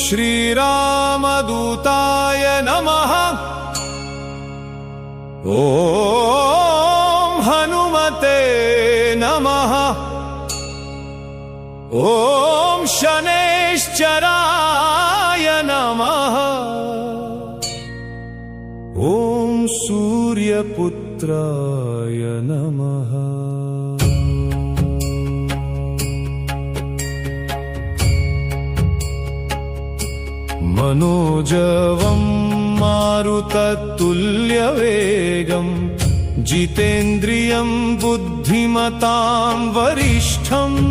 श्रीरामदूताय नमः। ॐ हनुमते नमः। ॐ शनैश्चराय नमः। ॐ सूर्यपुत्राय नमः। मनोजवं मारुततुल्यवेगं जितेन्द्रियं बुद्धिमतां वरिष्ठम्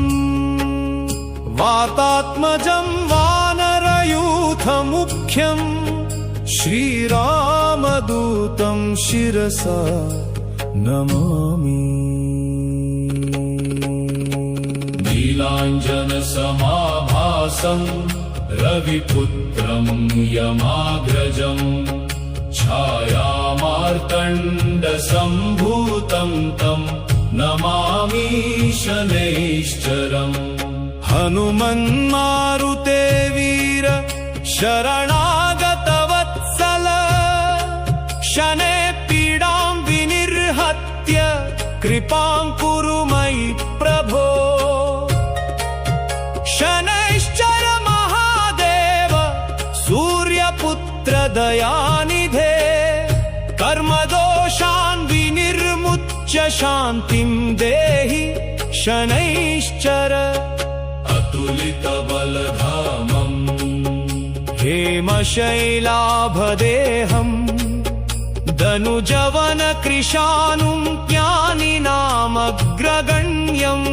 वातात्मजं वानरयूथमुख्यं श्रीरामदूतं शिरसा नमामि। नीलाञ्जनसमाभासं रविपुत्रं यमाग्रजं छायामार्तण्डसम्भूतं तं नमामि शनैश्चरम्। हनुमन्मारुते वीर शरणागतवत्सल शनै पीडां विनिर्हत्य कृपां कुरु मयि प्रभो। शनैश्चर महादेव सूर्यपुत्र दयानिधे कर्मदोषान् विनिर्मुच्य शान्तिं देहि शनैश्चर। अतुलितबलधामम् हेमशैलाभदेहम् धनुजवनकृशानुं ज्ञानिनामग्रगण्यम्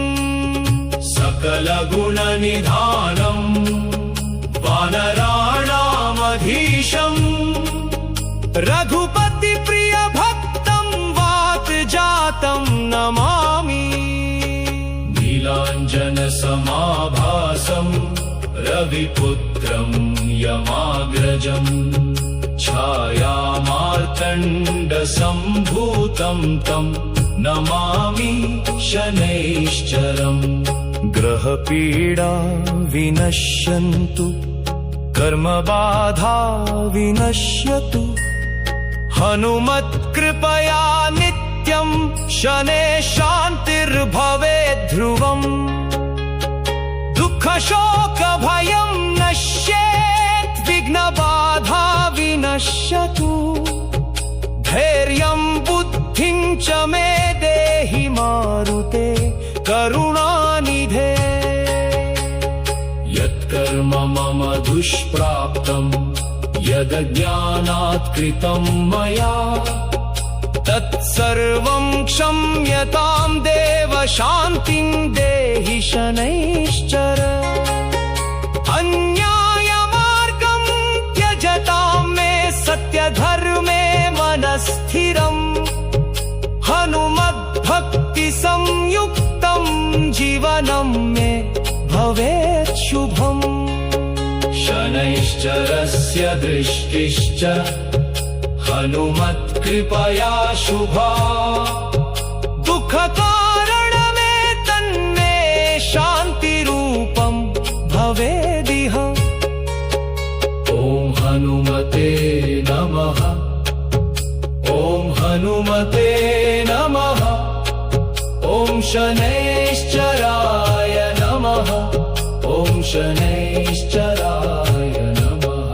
सकलगुणनिधानम् वानराणामधीशम् रघुपतिप्रियभक्तं वातजातं नमामि। नीलाञ्जनसमाभासं रविपुत्रं यमाग्रजं छायामार्तण्डसम्भूतं तं नमामि शनैश्चरम्। ग्रहपीडा विनश्यन्तु कर्मबाधा विनश्यतु हनुमत्कृपया नित्यं शनैः शान्तिर्भवेत् ध्रुवम्। दुःखशोकभयं नश्येत् विघ्नबाधा विनश्यतु धैर्यं बुद्धिं च मे देहि मारुते करुणानिधे। यत्कर्म मम दुष्प्राप्तं यदज्ञानात् कृतं मया तत्सर्वं क्षम्यतां देव शान्तिं देहि शनैश्चर। अन्यायमार्गं त्यजतां मे सत्यधर्मे मनस्थिरम् हनुमद्भक्तिसंयुक्तं जीवनं मे भवेत् शुभम्। शनैश्चरस्य दृष्टिश्च हनुमत्कृपया शुभा दुःखकारणमे तन्मे शान्तिरूपं भवेदिह। ॐ हनुमते नमः। ॐ हनुमते नमः। ॐ शनैश्चराय नमः। ॐ शनैश्चराय नमः।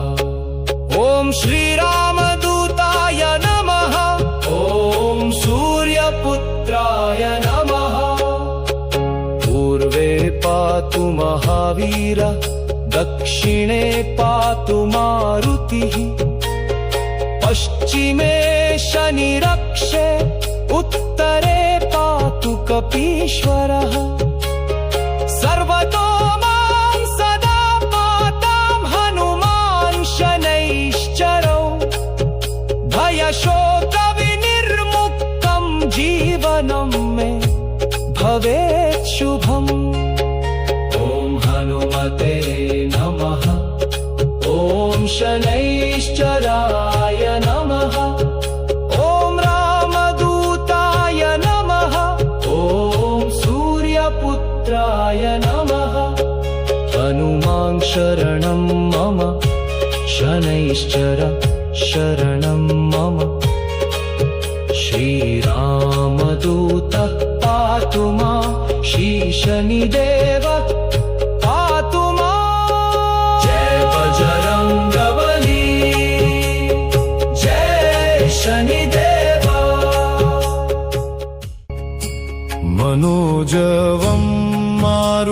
ॐ श्रीरामदूताय नमः। ॐ सूर्यपुत्राय नमः। पूर्वे पातु महावीर दक्षिणे पातु मारुतिः पश्चिमे शनिरक्षे उत्तरे पातु कपीश्वरः। सर्वतो मां सदा पातां हनुमान् शनैश्चरौ भयशोकविनिर्मुक्तं जीवनं मे भवेत् शुभम्। ॐ हनुमते नमः। ॐ शनैश्चराय नमः। ॐ रामदूताय नमः। ॐ सूर्यपुत्राय नमः। हनुमान् शरणं शरणं मम शनैश्चर शरणं मम श्रीरामदूतः पातु मां श्रीशनिदेव पातु मां जय बजरंगबली जय शनिदेव मनोजवं मारुततुल्यवेगं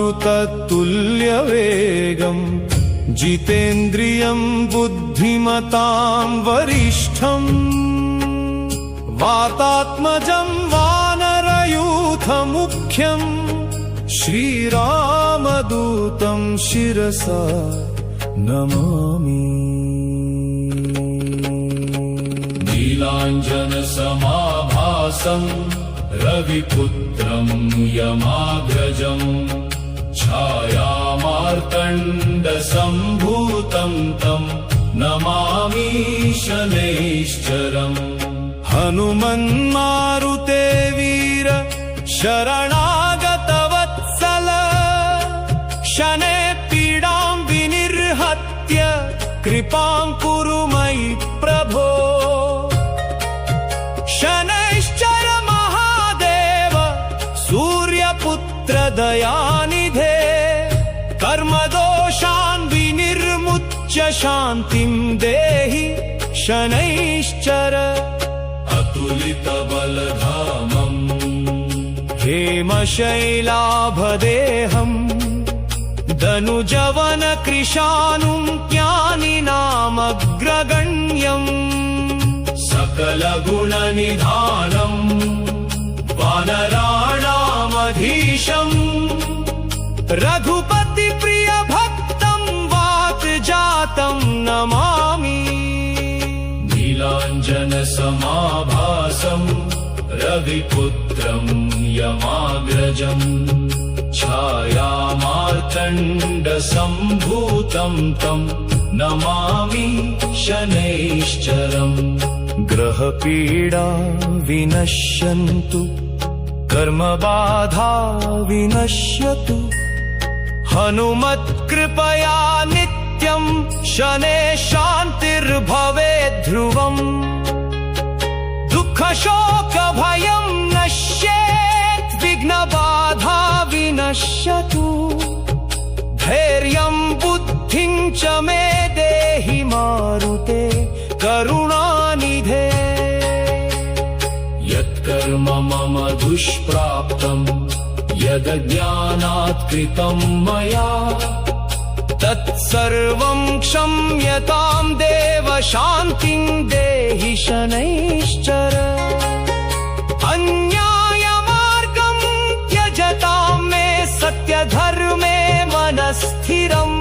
जितेन्द्रियं बुद्धिमतां वरिष्ठम् वातात्मजं वानरयूथमुख्यं श्रीरामदूतं शिरसा नमामि नीलाञ्जनसमाभासं रविपुत्रं यमाग्रजं छायामार्तण्डसम्भूतं तं नमामि शनैश्चरम् हनुमन्मारुते वीर शरणागतवत्सल शनै पीडां विनिर्हत्य कृपां कुरु मयि प्रभो शनैश्चर महादेव सूर्यपुत्र दयानिधे कर्मदोषान् विनिर्मुच्य शान्तिं देहि शनैश्चर अतुलितबलधामम् हेमशैलाभदेहम् दनुजवनकृशानुं ज्ञानिनामग्रगण्यम् सकलगुणनिधानम् वानराणामधीशम् रघुपतिप्रियभक्तं वातजातं नमामि नीलाञ्जनसमाभासं रविपुत्रं यमाग्रजं छायामार्तण्डसम्भूतं तं नमामि शनैश्चरम् ग्रहपीडा विनश्यन्तु कर्मबाधा विनश्यतु हनुमत्कृपया नित्यं शनैः शान्तिर्भवेत् ध्रुवम् दुःखशोकभयं नश्येत् विघ्नबाधा विनश्यतु धैर्यं बुद्धिं च मे देहि मारुते करुणानिधे यत्कर्म मम दुष्प्राप्तं यदज्ञानात् कृतं मया तत्सर्वं क्षम्यतां देव शान्तिं देहि शनैश्चर अन्यायमार्गं त्यजतां मे सत्यधर्मे मनस्थिरम्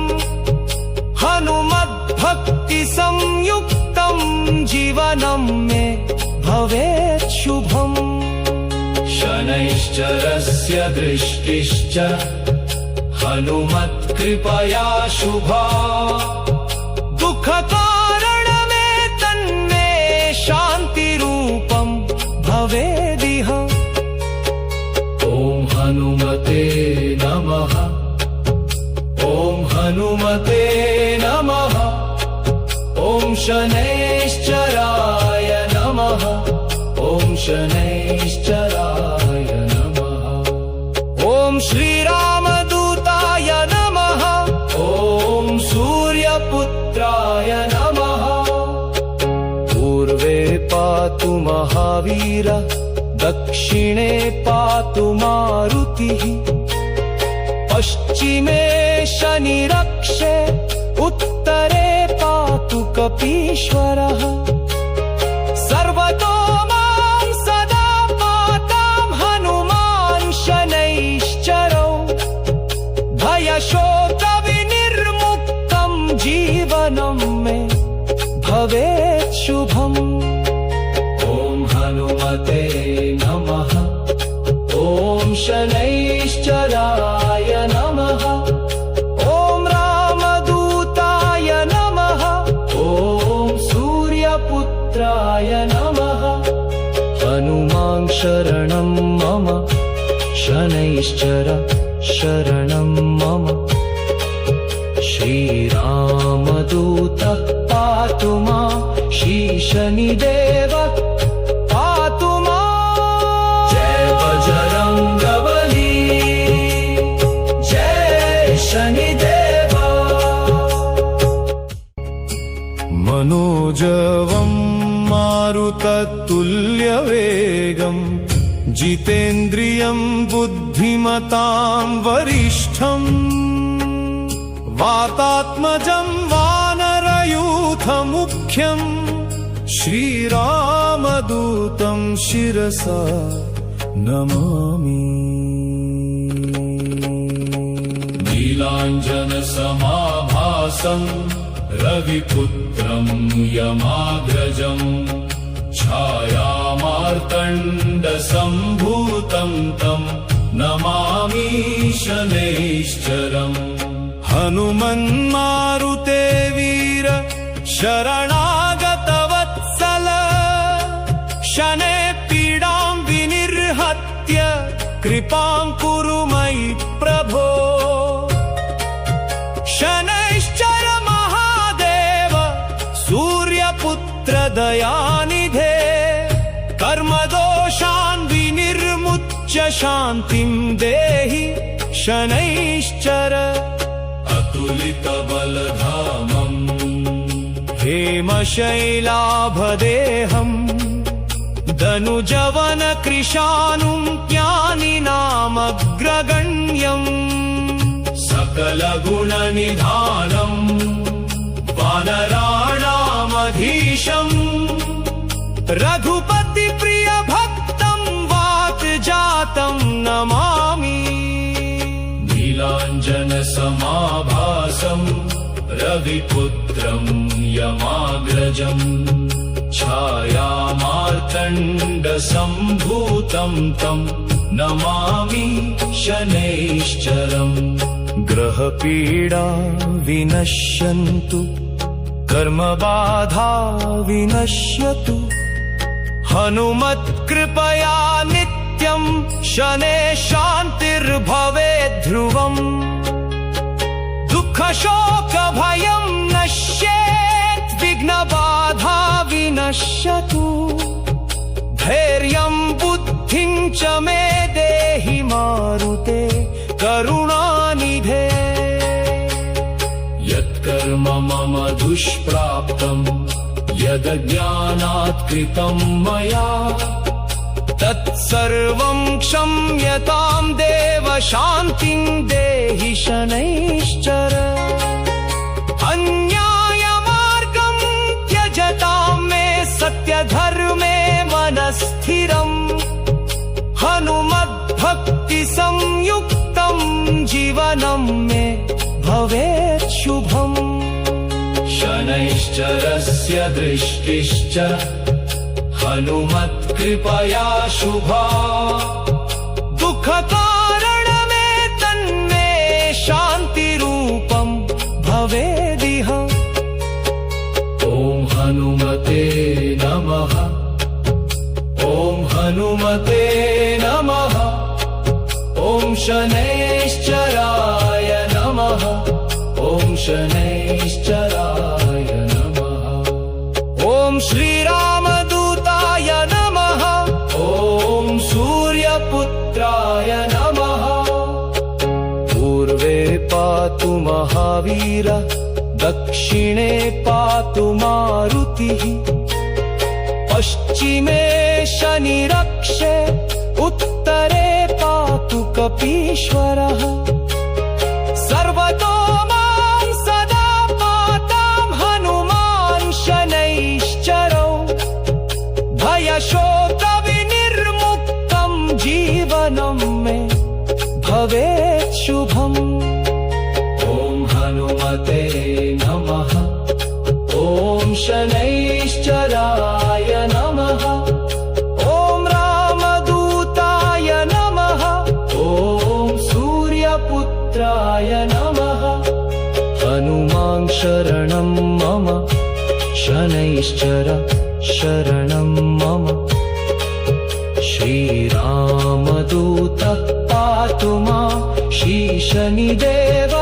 हनुमद्भक्तिसंयुक्तं जीवनं मे भवेत् शुभम् शनैश्चरस्य दृष्टिश्च हनुमत्कृपया शुभा दुःखकारणमे तन्मे शान्तिरूपं भवेदिह ॐ हनुमते नमः ॐ हनुमते नमः ॐ शनैश्चराय नमः ॐ शनैश्चराय नमः ॐ श्रीरामदूताय नमः ॐ सूर्यपुत्राय नमः पूर्वे पातु महावीर दक्षिणे पातु मारुतिः पश्चिमे शनिरक्षे उत्तरे पातु कपीश्वरः सर्वतो मां सदा पातां हनुमान् शनैश्चरो भयशोकविनिर्मुक्तं जीवनं मे भवेत् शुभम् ॐ हनुमते नमः ॐ शनैश्चराय नमः ॐ रामदूताय नमः ॐ सूर्यपुत्राय नमः हनुमां शरणं मम शनैश्चर शरणं मम श्रीराम रामदूतः पातु मां शीशनिदेव पातु मां जय बजरंगबली जय शनिदेव मनोजवं मारुततुल्यवेगं जितेन्द्रियं बुद्धिमतां वरिष्ठम् वातात्मजं वानरयूथमुख्यं श्रीरामदूतं शिरसा नमामि नीलाञ्जनसमाभासं रविपुत्रं यमाग्रजं छायामार्तण्डसम्भूतं तं नमामि शनैश्चरम् हनुमन्मारुते वीर शरणागतवत्सल शनैः पीडां विनिर्हत्य कृपां कुरु मयि प्रभो शनैश्चर महादेव सूर्यपुत्र दयानिधे कर्मदोषान् विनिर्मुच्य शान्तिं देहि शनैश्चर अतुलितबलधामम् हेमशैलाभदेहम् धनुजवनकृशानुं ज्ञानिनामग्रगण्यम् सकलगुणनिधानम् वानराणामधीशम् रघुपतिप्रियभक्तं वातजातं नमामि नीलाञ्जनसमाभासं रविपुत्रं यमाग्रजं छायामार्तण्डसम्भूतं तं नमामि शनैश्चरम् ग्रहपीडा विनश्यन्तु कर्मबाधा विनश्यतु हनुमत्कृपया नित्यं शनैः शान्तिर्भवेत् ध्रुवम् दुःखशोकभयं नश्येत् विघ्नबाधा विनश्यतु धैर्यं बुद्धिं च मे देहि मारुते करुणानिधे यत्कर्म मम दुष्प्राप्तं यदज्ञानात् कृतं मया तत्सर्वं क्षम्यतां देव शान्तिं देहि शनैश्चर अन्यायमार्गं त्यजतां मे सत्यधर्मे मनस्थिरम् हनुमद्भक्तिसंयुक्तं जीवनं मे भवेत् शुभम् शनैश्चरस्य दृष्टिश्च हनुमत्कृपया शुभा दुःखकारणमे तन्मे शान्तिरूपं भवेदिह ॐ हनुमते नमः ॐ हनुमते नमः ॐ शनैश्चराय नमः ॐ शनैश्चराय नमः ॐ श्रीरामदूताय नमः ॐ सूर्यपुत्राय नमः पूर्वे पातु महावीर दक्षिणे पातु मारुतिः पश्चिमे शनिरक्षे उत्तरे पातु कपीश्वरः सर्वतो मां सदा पातां हनुमान् शनैश्चरौ भयशोकविनिर्मुक्तं जीवनं मे भवेत् शुभम् ॐ हनुमते नमः ॐ शनैश्चराय नमः ॐ रामदूताय नमः ॐ सूर्यपुत्राय नमः हनुमां शरणं मम शनैश्चर शरणं मम श्रीरामदूतः पातु मां शीशनिदेव